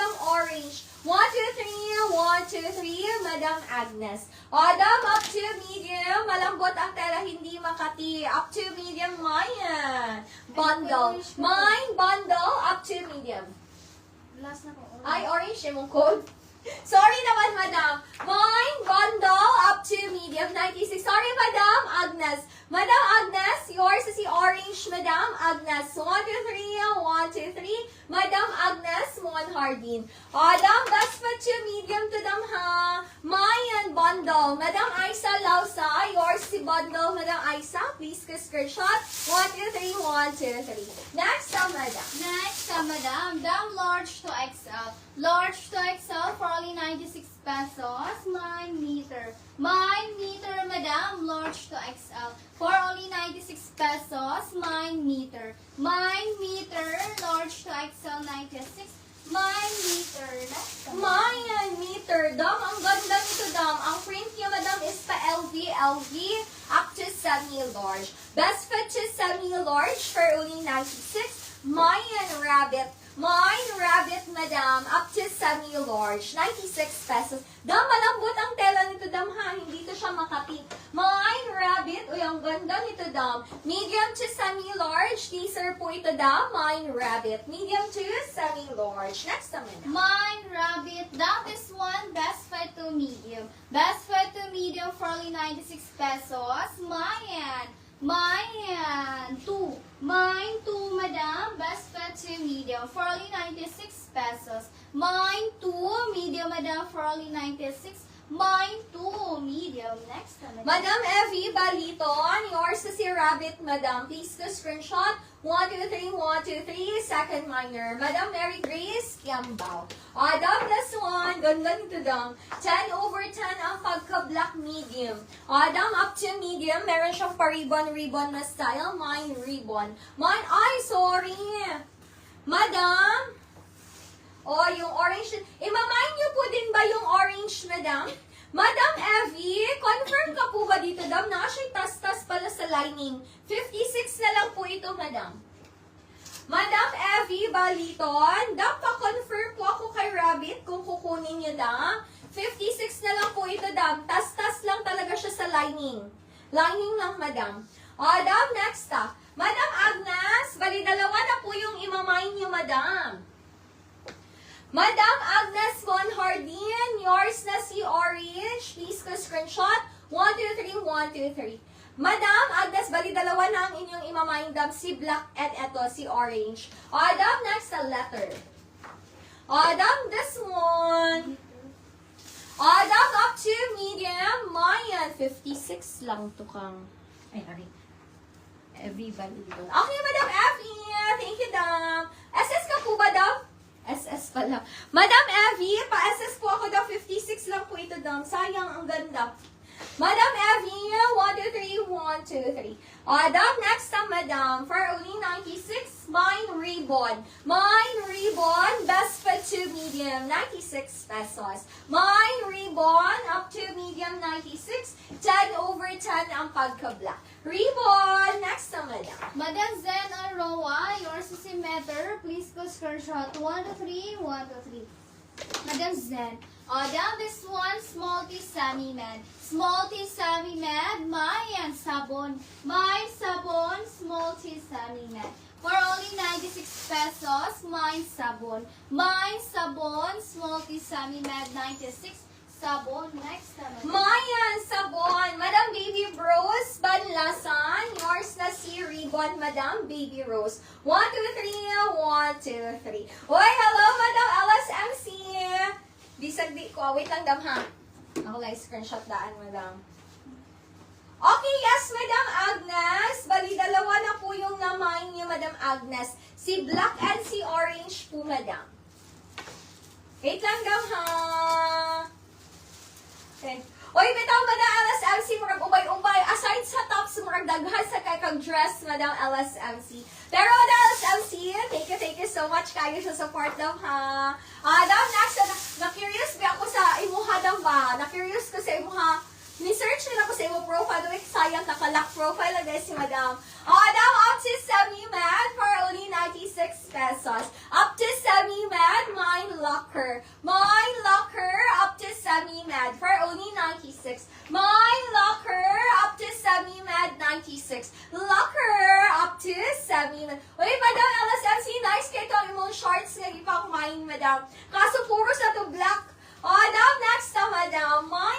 Madam Orange. 1, 2, 3, 1, 2, 3, Madam Agnes. Adam, up to medium. Malambot ang tela, hindi makati. Up to medium, Mayan. Bundle. Mine, bundle, up to medium. Last na po. Ay, orange yung code. Sorry naman, madam. Mine, bundle, up to medium, 96. Sorry, madam, Agnes. Madam Agnes, yours is the orange, madam Agnes. 1, 2, 3, 1, 2, 3. Madam Agnes, Mon Hardin. Adam, best fit to medium to them, ha? Mayan, bundle. Madam Aisa Lausa, yours si bundle, madam Aisa. Please, screenshot. 1, 2, 3, 1, 2, 3. Next, madam. Next, madam, down large to XL. Large to XL for only 96 pesos. 9 meter. 9 meter, madam, large to XL. For only 96 pesos. 9 meter. 9 meter, large to XL, 96. 9 meter. Next, Mayan meter. Dam, ang ganda nito, dam. Ang print niya, madam, is pa LV up to semi-large. Best fit to semi-large for only 96. Mayan rabbit. Mine rabbit, madam, up to semi-large. 96 pesos. Dam, malambot ang tela nito, dam, ha. Hindi to siya makapit. Mine rabbit. Uy, ang ganda nito, dam. Medium to semi-large. Teaser po ito, dam. Mine rabbit. Medium to semi-large. Next naman. Mine rabbit. Down this one, best fit to medium. Best fit to medium for only 96 pesos. Mayan. Mayan. 2. Mine 2, madam. Best fit to medium for only 96 pesos. Mine 2, medium, madam, for only 96. Mine 2, medium. Next, madam. Madam Evie Baliton, yours is si Rabbit, madam. Please the screenshot. 1, 2, 3, 1, 2, 3. Second minor. Madam Mary Grace Kiambao. Adam, this one. Ganda nito, dam. 10/10 ang pagka-black medium. Adam, up to medium. Meron siyang pa-ribbon na style. Mine ribbon. Mine, ay, sorry. Madam. Oh, yung orange. Imamine niyo po din ba yung orange, madam? Madam Evie, confirm ka po ba dito, dam? Nakasya tas-tas pala sa lining. 56 na lang po ito, madam. Madam Evie Baliton, dam, pa-confirm po ako kay Rabbit kung kukunin niyo, dam. 56 na lang po ito, dam. Tas-tas lang talaga siya sa lining. Lining lang, madam. Dam, next up. Madam Agnes, bali dalawa na po yung imamine niyo, madam. Madam Agnes Von Hardin, yours na si Orange. Please ko screenshot. 1, 2, 3, 1, 2, 3. Madam Agnes, bali dalawa na ang inyong imamine, dam. Si Black and eto, si Orange. Adam, next a letter. Adam, this one. Adam, up to medium. Mayan, 56 lang to kang. Ay, ari. Everybody. Okay, Madam Effie. Thank you, dam. SS ka po ba, dam? SS pala. Madam Evie, pa-SS po ako daw. 56 lang po ito, dam. Sayang, ang ganda. Madam Evie, 1, 2, 3, 1, 2, 3. Dam, next time, madam. For only 96, mine ribbon. Mine ribbon, best fit to medium, 96 pesos. Mine ribbon, up to medium, 96. 10/10 ang pagka-black. Ribbon, next time, madam. Madam Zen and Roa, yours is in meter. Please go screenshot. 1, 2, 3, 1, 2, 3. Madam Zen. Down this one, small T semi-med. Small T semi-med, Mayan sabon. Mine sabon, small T semi-med. For only 96 pesos, mine sabon. Mine sabon, small T semi-med, 96. Sabon, next naman. Mayan, sabon. Madam Baby Rose, Banlasan. Yours na si Ribbon, Madam Baby Rose. 1, 2, 3, 1, 2, 3. Uy, hello, Madam LSMC. Bisag di ko. Wait lang, dam, ha? Ako lang screenshot daan, Madam. Okay, yes, Madam Agnes. Bali, dalawa na po yung namain niyo, Madam Agnes. Si Black and si Orange po, Madam. Wait lang, dam, ha? Okay. Oy, bitaw, Madam LSMC, murag ubay-ubay. Aside sa tops, murag daghan sa kay dress, Madam LSMC. Pero, Madam LSMC, thank you so much kayo sa support daw, ha? Dam, next, na-curious ba ako sa imuha daw ba? Na-curious ko sa imuha. Ni-search nila ko sa imo profile. Doon, sayang, naka-lock profile lang guys si Madam. Daw, up to semi-med for only 96 pesos. Up to semi-med, mine locker. My locker up to semi-med for only 96. My locker up to semi-med 96. Locker up to semi-med. Uy, madam, LSMC, nice kayo itong imong shorts nga ipang mine, madam. Kaso puro sa to black. Madam, next na, madam. My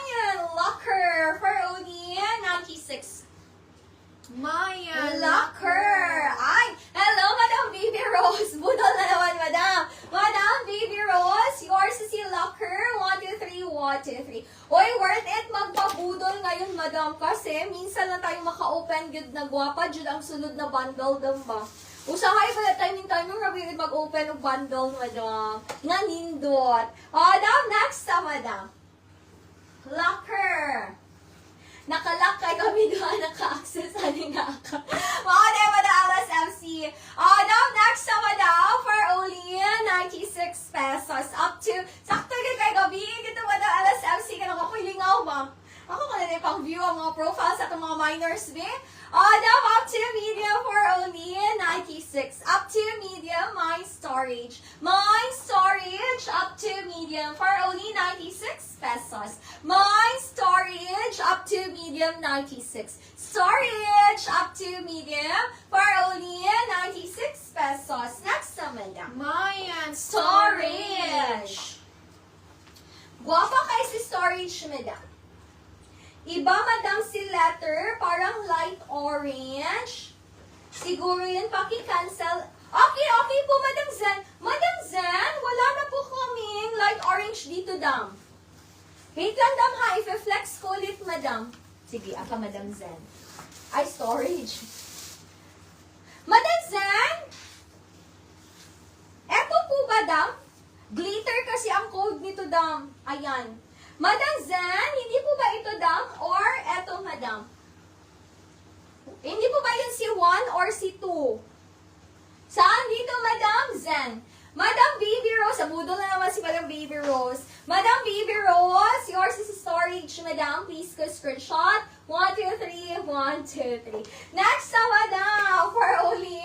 locker for only 96. Maya Locker! Ay! Hello, Madam Baby Rose! Budol na naman, Madam! Madam Baby Rose, yours is si Locker. 1, 2, 3, 1, 2, 3. Uy, worth it magpabudol ngayon, Madam, kasi minsan lang tayo maka-open good na guwapa, dyan ang sunod na bundle, ba? Usahay pala timing nung rabirin mag-open ng bundle, Madam. Nga nindot. Madam, next na, Madam. Locker! Nakalock kay kami doon, naka-access ani nga ka. Mga diba na LSMC. Now, next na madam, for only 96 pesos. Up to, sakto din kay gabi. Dito ba na LSMC ka nakakulingaw ba? Ako ka na pang view ang mga profiles at mga minors, be? Now, up to medium for only 96. Up to medium, my storage. My storage, up to medium for only 96 pesos. My storage, up to medium, 96. Storage, up to medium for only 96 pesos. Next naman na. Maya Storage. Guwapa kayo si storage, madam. Iba, madam, si letter, parang light orange. Siguro yun, paki-cancel. Okay po, Madam Zen. Madam Zen, wala na po kaming light orange dito, dam. Wait lang, dam, ha. If-flex ko ulit, madam. Sige, aka, Madam Zen. Ay, storage. Madam Zen! Eto po ba, dam? Glitter kasi ang code nito, dam. Ayan. Madam Zen, hindi po ba ito, dam? Or eto, madam? Hindi po ba yun si 1 or si 2? Saan dito, Madam Zen? Madam Baby Rose, abudol na naman si Madam Baby Rose. Madam Baby Rose, yours is storage, madam. Please go screenshot. 1, 2, 3, 1, 2, 3. Next na, madam, for only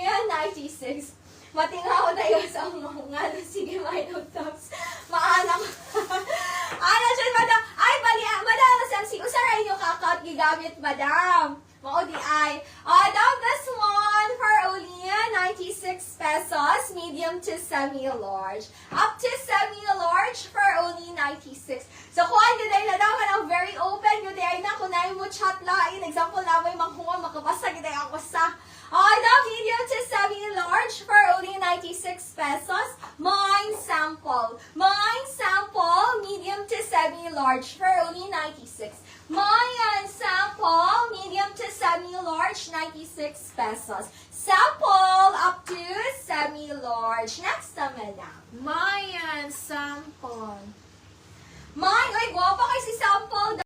96. Matingaw tayo sa mga sige, my notes. Maanak. Ano dyan, madam? Ay, bali, madam, Samsi, usaray nyo kakat gigamit, madam. Maudi ay. Now, this one for only 96 pesos, medium to semi-large. Up to semi-large for only 96. So, kung ano din na naman ang very open, yun ay na, kung na mo chat lain, example na may manghuwa, makabasa kita ako sa now, medium to semi-large for only 96 pesos. Mine sample. Mine sample, medium to semi-large for only 96. Mine sample, medium to semi-large, 96 pesos. Sample up to semi-large. Next naman na. Maya sample. Mine, ay, guwapa kay si sample.